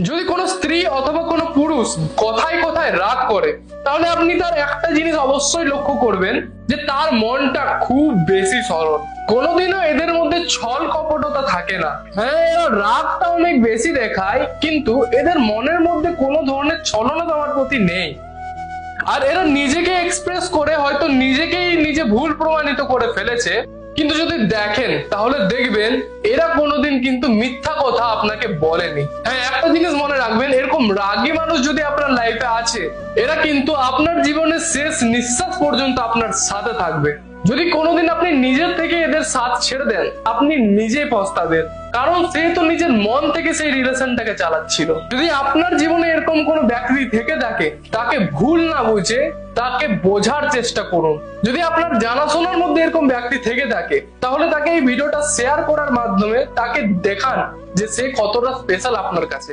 যদি কোনো স্ত্রী অথবা কোনো পুরুষ কথায় কথায় রাগ করে, তাহলে আপনি তার একটা জিনিস অবশ্যই লক্ষ্য করবেন যে তার মনটা খুব বেশি সরল। কোনোদিনও এদের মধ্যে ছল কপটতা থাকে না। হ্যাঁ, এরা রাগটা অনেক বেশি দেখায়, কিন্তু এদের মনের মধ্যে কোনো ধরনের ছলনা তোমার প্রতি নেই। আর এরা নিজেকে এক্সপ্রেস করে হয়তো নিজেকেই নিজে ভুল প্রমাণিত করে ফেলেছে, কিন্তু যদি দেখেন তাহলে দেখবেন এরা কোনোদিন কিন্তু মিথ্যা কথা আপনাকে বলেনি। হ্যাঁ, একটা জিনিস মনে রাখবেন, এরকম রাগী মানুষ যদি আপনার লাইফে আছে, এরা কিন্তু আপনার জীবনের শেষ নিঃশ্বাস পর্যন্ত আপনার সাথে থাকবে। যদি কোনোদিন আপনি নিজের থেকে এদের সাথ ছেড়ে দেন, আপনি নিজেই পস্তাবেন, কারণ সে তো নিজের মন থেকে সেই রিলেশনটাকে চালাচ্ছিল। যদি আপনার জীবনে এরকম কোনো ব্যক্তি থেকে থাকে, তাকে ভুল না বুঝে তাকে বোঝার চেষ্টা করুন। যদি আপনার জানাশোনার মধ্যে এরকম ব্যক্তি থেকে থাকে, তাহলে তাকে এই ভিডিওটা শেয়ার করার মাধ্যমে তাকে দেখান যে সে কতটা স্পেশাল আপনার কাছে।